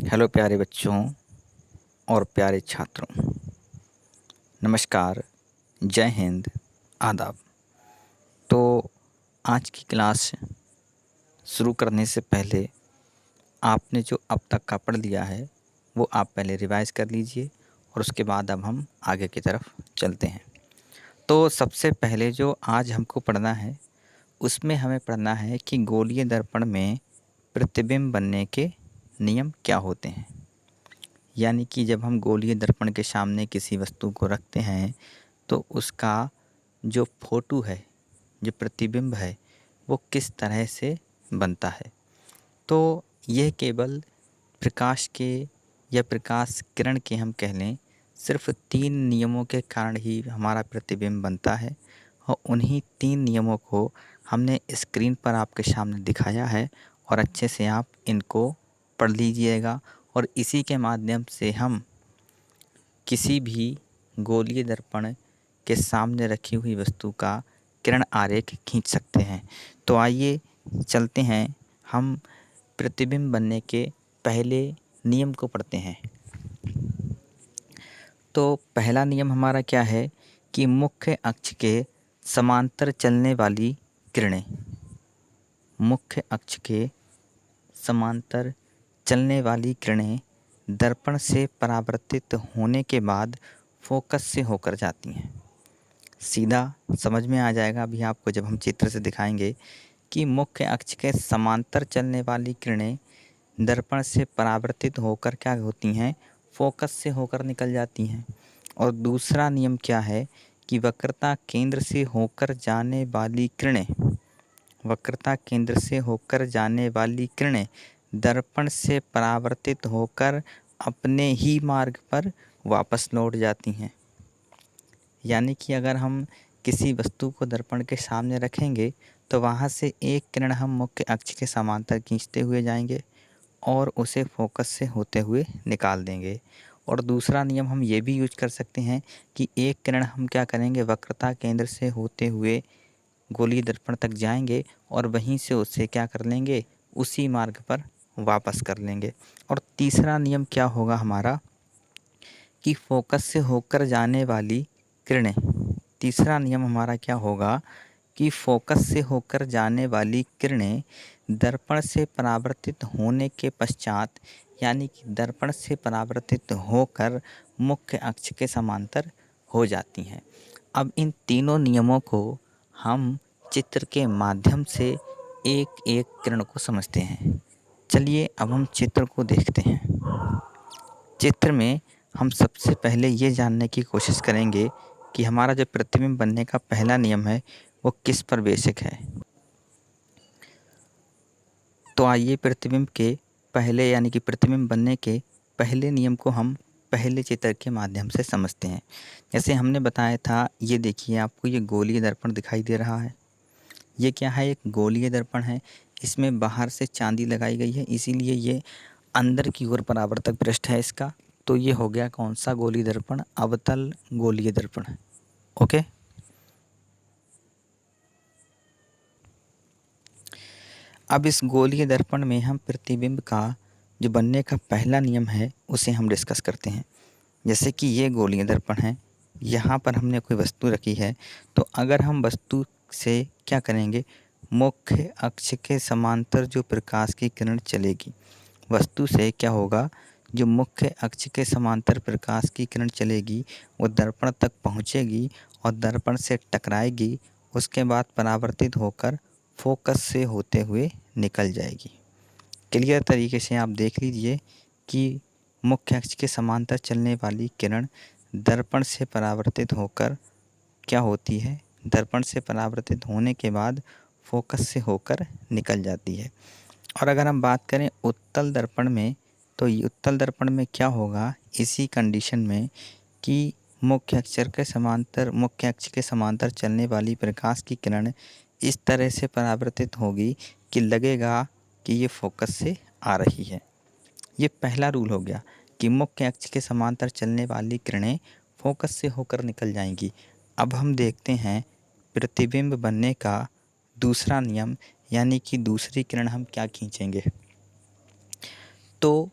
Hello प्यारे बच्चों और प्यारे छात्रों, नमस्कार, जय हिंद, आदाब। तो आज की क्लास शुरू करने से पहले आपने जो अब तक का पढ़ लिया है वो आप पहले रिवाइज़ कर लीजिए और उसके बाद अब हम आगे की तरफ चलते हैं। तो सबसे पहले जो आज हमको पढ़ना है उसमें हमें पढ़ना है कि गोलीय दर्पण में प्रतिबिंब बनने के नियम क्या होते हैं। यानी कि जब हम गोलीय दर्पण के सामने किसी वस्तु को रखते हैं तो उसका जो फ़ोटो है, जो प्रतिबिंब है, वो किस तरह से बनता है। तो यह केवल प्रकाश के या प्रकाश किरण के हम कह लें सिर्फ़ 3 नियमों के कारण ही हमारा प्रतिबिंब बनता है और उन्हीं 3 नियमों को हमने स्क्रीन पर आपके सामने दिखाया है और अच्छे से आप इनको पढ़ लीजिएगा और इसी के माध्यम से हम किसी भी गोलीय दर्पण के सामने रखी हुई वस्तु का किरण आरेख खींच सकते हैं। तो आइए चलते हैं, हम प्रतिबिंब बनने के पहले नियम को पढ़ते हैं। तो पहला नियम हमारा क्या है कि मुख्य अक्ष के समांतर चलने वाली किरणें, मुख्य अक्ष के समांतर चलने वाली किरणें दर्पण से परावर्तित होने के बाद फोकस से होकर जाती हैं। सीधा समझ में आ जाएगा अभी आपको जब हम चित्र से दिखाएंगे कि मुख्य अक्ष के समांतर चलने वाली किरणें दर्पण से परावर्तित होकर क्या होती हैं, फोकस से होकर निकल जाती हैं। और दूसरा नियम क्या है कि वक्रता केंद्र से होकर जाने वाली किरणें, वक्रता केंद्र से होकर जाने वाली किरणें दर्पण से परावर्तित होकर अपने ही मार्ग पर वापस लौट जाती हैं। यानी कि अगर हम किसी वस्तु को दर्पण के सामने रखेंगे तो वहाँ से एक किरण हम मुख्य अक्ष के समांतर खींचते हुए जाएंगे और उसे फोकस से होते हुए निकाल देंगे। और दूसरा नियम हम ये भी यूज कर सकते हैं कि एक किरण हम क्या करेंगे, वक्रता केंद्र से होते हुए गोलीय दर्पण तक जाएंगे और वहीं से उसे क्या कर लेंगे, उसी मार्ग पर वापस कर लेंगे। और तीसरा नियम क्या होगा हमारा कि फोकस से होकर जाने वाली किरणें, तीसरा नियम हमारा क्या होगा कि फोकस से होकर जाने वाली किरणें दर्पण से परावर्तित होने के पश्चात, यानी कि दर्पण से परावर्तित होकर मुख्य अक्ष के समांतर हो जाती हैं। अब इन तीनों नियमों को हम चित्र के माध्यम से एक एक किरण को समझते हैं। चलिए अब हम चित्र को देखते हैं। चित्र में हम सबसे पहले ये जानने की कोशिश करेंगे कि हमारा जो प्रतिबिंब बनने का पहला नियम है वो किस पर बेसिक है। तो आइए प्रतिबिंब के पहले, यानी कि प्रतिबिंब बनने के पहले नियम को हम पहले चित्र के माध्यम से समझते हैं। जैसे हमने बताया था, ये देखिए आपको ये गोलीय दर्पण दिखाई दे रहा है। ये क्या है, एक गोलीय दर्पण है। इसमें बाहर से चांदी लगाई गई है, इसीलिए ये अंदर की ओर परावर्तक पृष्ठ है इसका। तो ये हो गया कौन सा गोलीय दर्पण, अवतल गोलीय दर्पण। ओके। अब इस गोलीय दर्पण में हम प्रतिबिंब का जो बनने का पहला नियम है उसे हम डिस्कस करते हैं। जैसे कि ये गोलीय दर्पण है, यहाँ पर हमने कोई वस्तु रखी है, तो अगर हम वस्तु से क्या करेंगे, मुख्य अक्ष के समांतर जो प्रकाश की किरण चलेगी, वस्तु से क्या होगा, जो मुख्य अक्ष के समांतर प्रकाश की किरण चलेगी वो दर्पण तक पहुँचेगी और दर्पण से टकराएगी। उसके बाद परावर्तित होकर फोकस से होते हुए निकल जाएगी। क्लियर तरीके से आप देख लीजिए कि मुख्य अक्ष के समांतर चलने वाली किरण दर्पण से परावर्तित होकर क्या होती है, दर्पण से परावर्तित होने के बाद फोकस से होकर निकल जाती है। और अगर हम बात करें उत्तल दर्पण में, तो ये उत्तल दर्पण में क्या होगा, इसी कंडीशन में कि मुख्य अक्ष के समांतर चलने वाली प्रकाश की किरण इस तरह से परावर्तित होगी कि लगेगा कि ये फोकस से आ रही है। ये पहला रूल हो गया कि मुख्य अक्ष के समांतर चलने वाली किरणें फोकस से होकर निकल जाएंगी। अब हम देखते हैं प्रतिबिंब बनने का दूसरा नियम, यानी कि दूसरी किरण हम क्या खींचेंगे। तो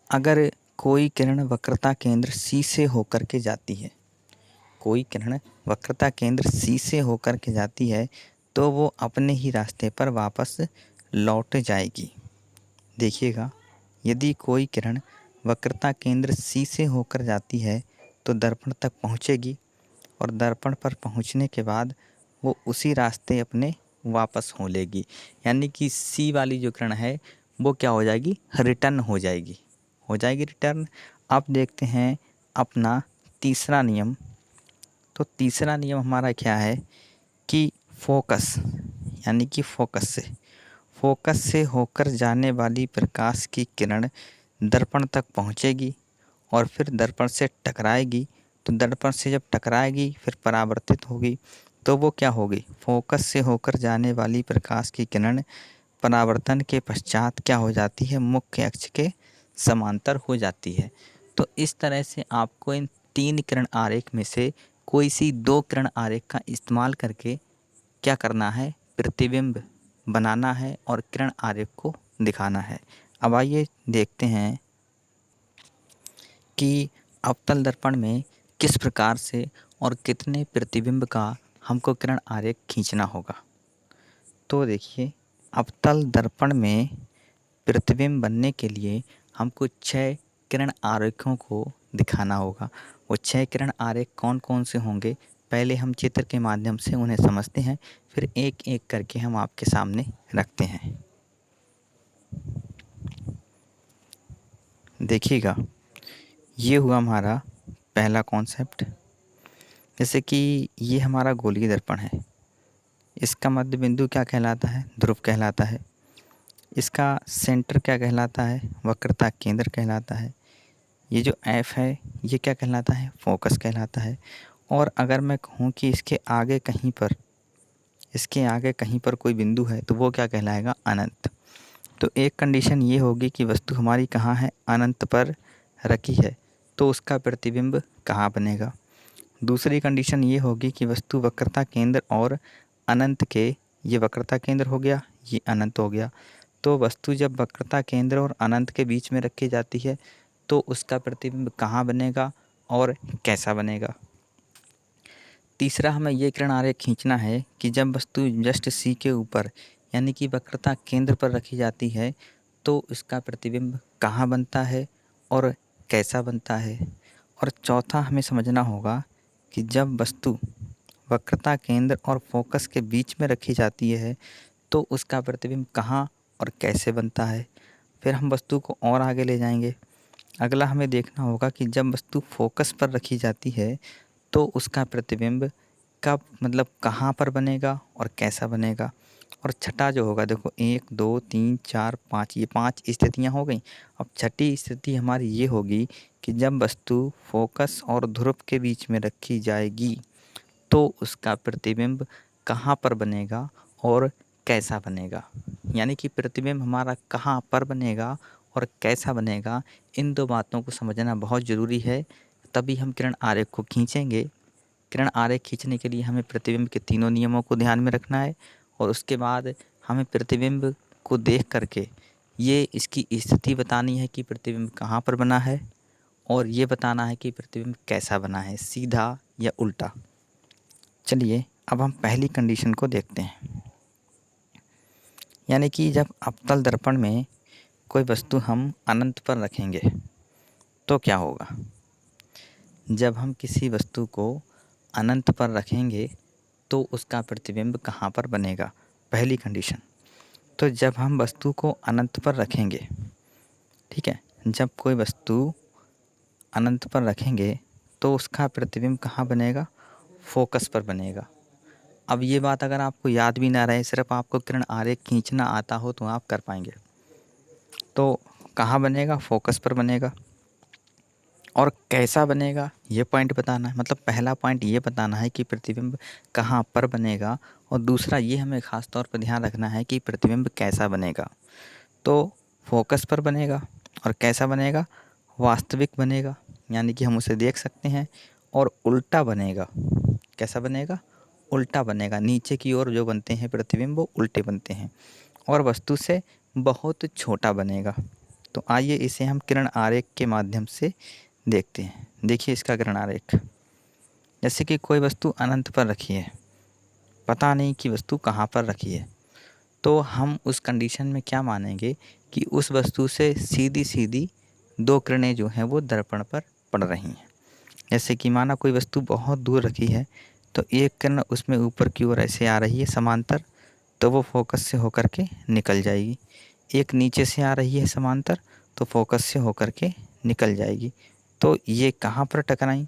अगर कोई किरण वक्रता केंद्र C से होकर के जाती है, कोई किरण वक्रता केंद्र C से होकर के जाती है तो वो अपने ही रास्ते पर वापस लौट जाएगी। देखिएगा, यदि कोई किरण वक्रता केंद्र C से होकर जाती है तो दर्पण तक पहुँचेगी और दर्पण पर पहुँचने के बाद वो उसी रास्ते अपने वापस हो लेगी। यानी कि C वाली जो किरण है वो क्या हो जाएगी, रिटर्न हो जाएगी, रिटर्न। अब देखते हैं अपना तीसरा नियम। तो तीसरा नियम हमारा क्या है कि फोकस, यानी कि फोकस से होकर जाने वाली प्रकाश की किरण दर्पण तक पहुंचेगी और फिर दर्पण से टकराएगी। तो दर्पण से जब टकराएगी फिर परावर्तित होगी, तो वो क्या होगी, फोकस से होकर जाने वाली प्रकाश की किरण परावर्तन के पश्चात क्या हो जाती है, मुख्य अक्ष के समांतर हो जाती है। तो इस तरह से आपको इन 3 किरण आरेख में से कोई सी 2 किरण आरेख का इस्तेमाल करके क्या करना है, प्रतिबिंब बनाना है और किरण आरेख को दिखाना है। अब आइए देखते हैं कि अवतल दर्पण में किस प्रकार से और कितने प्रतिबिंब का हमको किरण आरेख खींचना होगा। तो देखिए, अवतल दर्पण में प्रतिबिंब बनने के लिए हमको 6 किरण आरेखों को दिखाना होगा। वो 6 किरण आरेख कौन कौन से होंगे, पहले हम चित्र के माध्यम से उन्हें समझते हैं, फिर एक एक करके हम आपके सामने रखते हैं। देखिएगा, ये हुआ हमारा पहला कॉन्सेप्ट। जैसे कि ये हमारा गोलीय दर्पण है, इसका मध्य बिंदु क्या कहलाता है, ध्रुव कहलाता है। इसका सेंटर क्या कहलाता है, वक्रता केंद्र कहलाता है। ये जो F है ये क्या कहलाता है, फोकस कहलाता है। और अगर मैं कहूँ कि इसके आगे कहीं पर कोई बिंदु है तो वो क्या कहलाएगा, अनंत। तो एक कंडीशन ये होगी कि वस्तु हमारी कहाँ है, अनंत पर रखी है, तो उसका प्रतिबिंब कहाँ बनेगा। दूसरी कंडीशन ये होगी कि वस्तु वक्रता केंद्र और अनंत के, ये वक्रता केंद्र हो गया, ये अनंत हो गया। तो वस्तु जब वक्रता केंद्र और अनंत के बीच में रखी जाती है तो उसका प्रतिबिंब कहाँ बनेगा और कैसा बनेगा। तीसरा हमें ये किरण आरेख खींचना है कि जब वस्तु जस्ट C के ऊपर यानी कि वक्रता केंद्र पर रखी जाती है तो इसका प्रतिबिंब कहाँ बनता है और कैसा बनता है। और चौथा हमें समझना होगा कि जब वस्तु वक्रता केंद्र और फोकस के बीच में रखी जाती है तो उसका प्रतिबिंब कहाँ और कैसे बनता है। फिर हम वस्तु को और आगे ले जाएंगे। अगला हमें देखना होगा कि जब वस्तु फोकस पर रखी जाती है तो उसका प्रतिबिंब कब, मतलब कहाँ पर बनेगा और कैसा बनेगा। और छठा जो होगा, देखो 1 2 3 4 5, ये 5 स्थितियाँ हो गई। अब छठी स्थिति हमारी ये होगी कि जब वस्तु फोकस और ध्रुव के बीच में रखी जाएगी तो उसका प्रतिबिंब कहाँ पर बनेगा और कैसा बनेगा। यानी कि प्रतिबिंब हमारा कहाँ पर बनेगा और कैसा बनेगा, इन 2 बातों को समझना बहुत ज़रूरी है, तभी हम किरण आरेख को खींचेंगे। किरण आरेख खींचने के लिए हमें प्रतिबिंब के तीनों नियमों को ध्यान में रखना है और उसके बाद हमें प्रतिबिंब को देख करके ये इसकी स्थिति बतानी है कि प्रतिबिंब कहाँ पर बना है और ये बताना है कि प्रतिबिंब कैसा बना है, सीधा या उल्टा। चलिए अब हम पहली कंडीशन को देखते हैं। यानी कि जब अवतल दर्पण में कोई वस्तु हम अनंत पर रखेंगे तो क्या होगा। जब हम किसी वस्तु को अनंत पर रखेंगे तो उसका प्रतिबिंब कहाँ पर बनेगा, पहली कंडीशन। तो जब हम वस्तु को अनंत पर रखेंगे, ठीक है, जब कोई वस्तु अनंत पर रखेंगे तो उसका प्रतिबिंब कहाँ बनेगा, फोकस पर बनेगा। अब ये बात अगर आपको याद भी ना रहे, सिर्फ आपको किरण आरेख खींचना आता हो तो आप कर पाएंगे। तो कहाँ बनेगा, फोकस पर बनेगा। और कैसा बनेगा ये पॉइंट बताना है। मतलब पहला पॉइंट ये बताना है कि प्रतिबिंब कहाँ पर बनेगा और दूसरा ये हमें ख़ास तौर पर ध्यान रखना है कि प्रतिबिंब कैसा बनेगा। तो फोकस पर बनेगा और कैसा बनेगा, वास्तविक बनेगा, यानी कि हम उसे देख सकते हैं। और उल्टा बनेगा, कैसा बनेगा, उल्टा बनेगा। नीचे की ओर जो बनते हैं प्रतिबिंब वो उल्टे बनते हैं और वस्तु से बहुत छोटा बनेगा। तो आइए इसे हम किरण आरेख के माध्यम से देखते हैं। देखिए इसका किरण आरेख। जैसे कि कोई वस्तु अनंत पर रखी है, पता नहीं कि वस्तु कहाँ पर रखी है, तो हम उस कंडीशन में क्या मानेंगे कि उस वस्तु से सीधी सीधी दो किरणें जो हैं वो दर्पण पर पड़ रही हैं। जैसे कि माना कोई वस्तु बहुत दूर रखी है, तो एक किरण उसमें ऊपर की ओर ऐसे आ रही है समांतर, तो वो फोकस से होकर के निकल जाएगी। एक नीचे से आ रही है समांतर, तो फोकस से होकर के निकल जाएगी। तो ये कहाँ पर टकराई?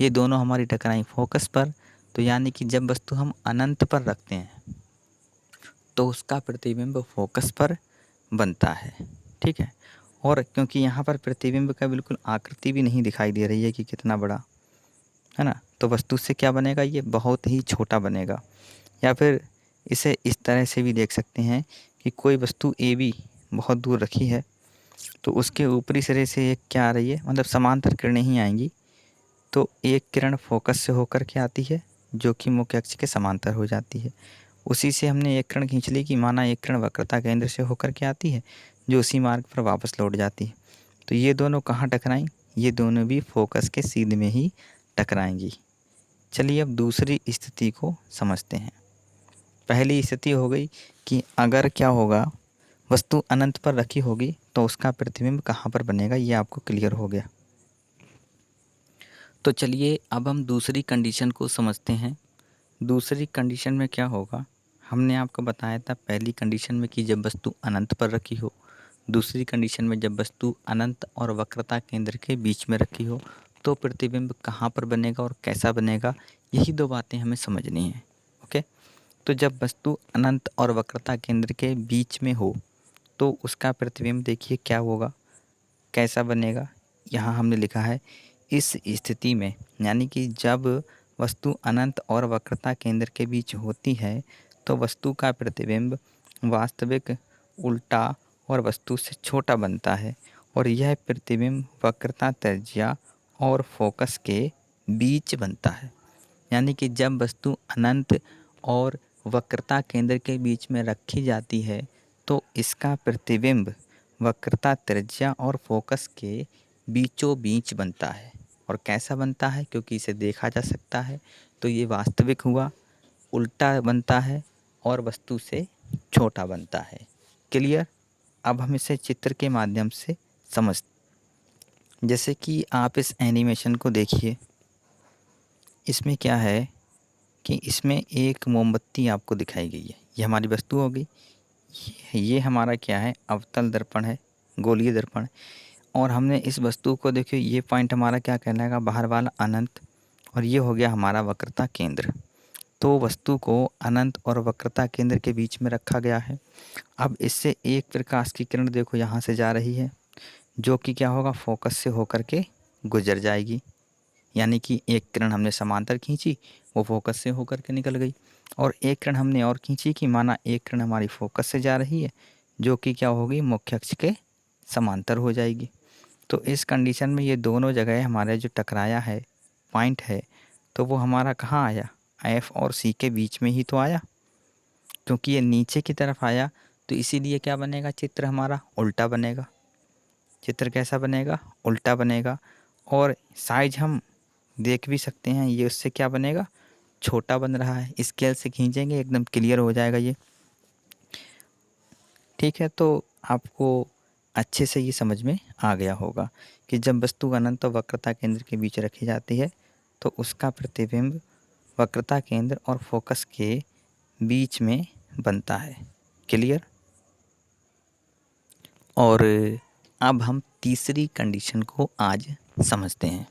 ये दोनों हमारी टकराई फोकस पर। तो यानी कि जब वस्तु हम अनंत पर रखते हैं तो उसका प्रतिबिंब फोकस पर बनता है। ठीक है। और क्योंकि यहाँ पर प्रतिबिंब का बिल्कुल आकृति भी नहीं दिखाई दे रही है कि कितना बड़ा है ना, तो वस्तु से क्या बनेगा, ये बहुत ही छोटा बनेगा। या फिर इसे इस तरह से भी देख सकते हैं कि कोई वस्तु ए बी बहुत दूर रखी है, तो उसके ऊपरी सिरे से एक क्या आ रही है, मतलब समांतर किरणें ही आएंगी। तो एक किरण फोकस से होकर के आती है जो कि मुख्य अक्ष के समांतर हो जाती है। उसी से हमने एक किरण खींच ली कि माना एक किरण वक्रता केंद्र से होकर के आती है जो उसी मार्ग पर वापस लौट जाती है। तो ये दोनों कहाँ टकराएं? ये दोनों भी फोकस के सीध में ही टकराएंगी। चलिए अब दूसरी स्थिति को समझते हैं। पहली स्थिति हो गई कि अगर क्या होगा, वस्तु अनंत पर रखी होगी तो उसका प्रतिबिंब कहाँ पर बनेगा, ये आपको क्लियर हो गया। तो चलिए अब हम दूसरी कंडीशन को समझते हैं। दूसरी कंडीशन में क्या होगा, हमने आपको बताया था पहली कंडीशन में कि जब वस्तु अनंत पर रखी हो, दूसरी कंडीशन में जब वस्तु अनंत और वक्रता केंद्र के बीच में रखी हो, तो प्रतिबिंब कहाँ पर बनेगा और कैसा बनेगा, यही दो बातें हमें समझनी है। ओके। तो जब वस्तु अनंत और वक्रता केंद्र के बीच में हो तो उसका प्रतिबिंब देखिए क्या होगा, कैसा बनेगा। यहाँ हमने लिखा है इस स्थिति में, यानी कि जब वस्तु अनंत और वक्रता केंद्र के बीच होती है तो वस्तु का प्रतिबिंब वास्तविक, उल्टा और वस्तु से छोटा बनता है, और यह प्रतिबिंब वक्रता त्रिज्या और फोकस के बीच बनता है। यानी कि जब वस्तु अनंत और वक्रता केंद्र के बीच में रखी जाती है तो इसका प्रतिबिंब वक्रता त्रिज्या और फोकस के बीचों बीच बनता है। और कैसा बनता है, क्योंकि इसे देखा जा सकता है तो ये वास्तविक हुआ, उल्टा बनता है और वस्तु से छोटा बनता है। क्लियर? अब हम इसे चित्र के माध्यम से समझ, जैसे कि आप इस एनिमेशन को देखिए। इसमें क्या है कि इसमें एक मोमबत्ती आपको दिखाई गई है, ये हमारी वस्तु होगी। ये हमारा क्या है, अवतल दर्पण है, गोलीय दर्पण। और हमने इस वस्तु को देखिए, ये पॉइंट हमारा क्या कहलाएगा, बाहर वाला अनंत, और ये हो गया हमारा वक्रता केंद्र। तो वस्तु को अनंत और वक्रता केंद्र के बीच में रखा गया है। अब इससे एक प्रकाश की किरण देखो यहाँ से जा रही है, जो कि क्या होगा, फोकस से होकर के गुजर जाएगी। यानी कि एक किरण हमने समांतर खींची, वो फोकस से होकर के निकल गई, और एक किरण हमने और खींची कि माना एक किरण हमारी फोकस से जा रही है जो कि क्या होगी, मुख्य अक्ष के समांतर हो जाएगी। तो इस कंडीशन में ये दोनों जगह हमारे जो टकराया है पॉइंट है, तो वो हमारा कहाँ आया, एफ और सी के बीच में ही तो आया। क्योंकि ये नीचे की तरफ आया तो इसीलिए क्या बनेगा, चित्र हमारा उल्टा बनेगा। चित्र कैसा बनेगा, उल्टा बनेगा। और साइज हम देख भी सकते हैं, ये उससे क्या बनेगा, छोटा बन रहा है। स्केल से खींचेंगे एकदम क्लियर हो जाएगा ये। ठीक है, तो आपको अच्छे से ये समझ में आ गया होगा कि जब वस्तु अनंत और वक्रता केंद्र के बीच रखी जाती है तो उसका प्रतिबिंब वक्रता केंद्र और फोकस के बीच में बनता है। क्लियर? और अब हम तीसरी कंडीशन को आज समझते हैं।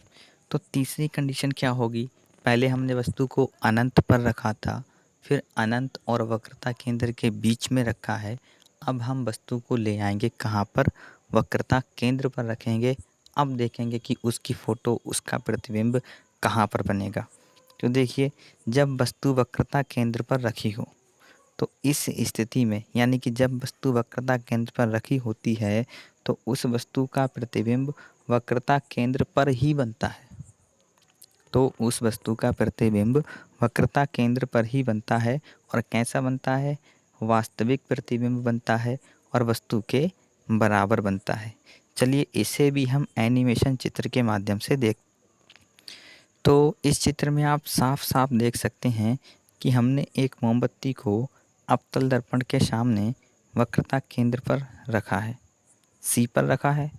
तो तीसरी कंडीशन क्या होगी, पहले हमने वस्तु को अनंत पर रखा था, फिर अनंत और वक्रता केंद्र के बीच में रखा है। अब हम वस्तु को ले आएंगे कहाँ पर, वक्रता केंद्र पर रखेंगे। अब देखेंगे कि उसकी फ़ोटो, उसका प्रतिबिंब कहाँ पर बनेगा। तो देखिए, जब वस्तु वक्रता केंद्र पर रखी हो तो इस स्थिति में, यानी कि जब वस्तु वक्रता केंद्र पर रखी होती है तो उस वस्तु का प्रतिबिंब वक्रता केंद्र पर ही बनता है। तो उस वस्तु का प्रतिबिंब वक्रता केंद्र पर ही बनता है। और कैसा बनता है, वास्तविक प्रतिबिंब बनता है और वस्तु के बराबर बनता है। चलिए इसे भी हम एनिमेशन चित्र के माध्यम से देख। तो इस चित्र में आप साफ साफ देख सकते हैं कि हमने एक मोमबत्ती को अवतल दर्पण के सामने वक्रता केंद्र पर रखा है, सी पर रखा है।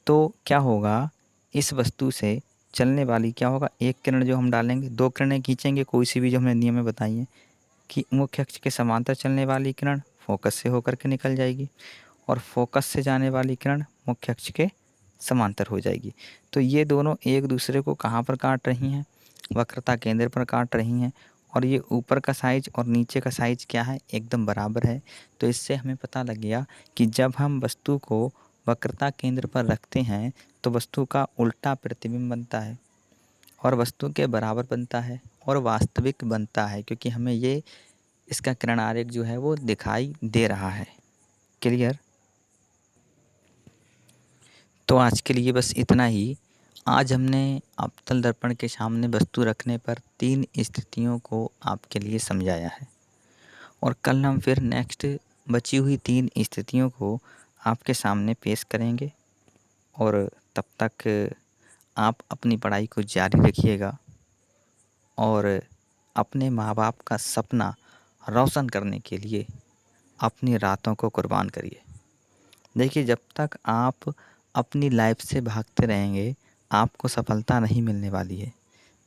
तो क्या होगा, इस वस्तु से चलने वाली क्या होगा, एक किरण जो हम डालेंगे, दो किरणें खींचेंगे कोई सी भी जो हमने नियम में बताई हैं कि मुख्य अक्ष के समांतर चलने वाली किरण फोकस से होकर के निकल जाएगी और फोकस से जाने वाली किरण मुख्य अक्ष के समांतर हो जाएगी। तो ये दोनों एक दूसरे को कहाँ पर काट रही हैं, वक्रता केंद्र पर काट रही हैं। और ये ऊपर का साइज और नीचे का साइज क्या है, एकदम बराबर है। तो इससे हमें पता लग गया कि जब हम वस्तु को वक्रता केंद्र पर रखते हैं तो वस्तु का उल्टा प्रतिबिंब बनता है और वस्तु के बराबर बनता है और वास्तविक बनता है, क्योंकि हमें ये इसका किरण आरेख जो है वो दिखाई दे रहा है। क्लियर? तो आज के लिए बस इतना ही। आज हमने अवतल दर्पण के सामने वस्तु रखने पर 3 स्थितियों को आपके लिए समझाया है और कल हम फिर नेक्स्ट बची हुई 3 स्थितियों को आपके सामने पेश करेंगे। और तब तक आप अपनी पढ़ाई को जारी रखिएगा और अपने माँ बाप का सपना रोशन करने के लिए अपनी रातों को कुर्बान करिए। देखिए, जब तक आप अपनी लाइफ से भागते रहेंगे आपको सफलता नहीं मिलने वाली है।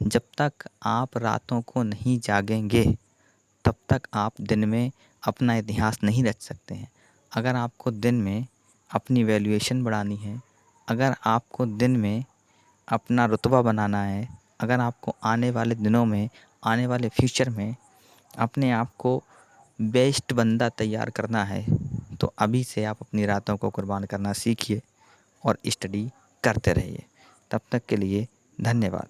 जब तक आप रातों को नहीं जागेंगे तब तक आप दिन में अपना इतिहास नहीं रच सकते हैं। अगर आपको दिन में अपनी वैल्यूएशन बढ़ानी है, अगर आपको दिन में अपना रुतबा बनाना है, अगर आपको आने वाले दिनों में, आने वाले फ्यूचर में अपने आप को बेस्ट बंदा तैयार करना है, तो अभी से आप अपनी रातों को कुर्बान करना सीखिए और स्टडी करते रहिए। तब तक के लिए धन्यवाद।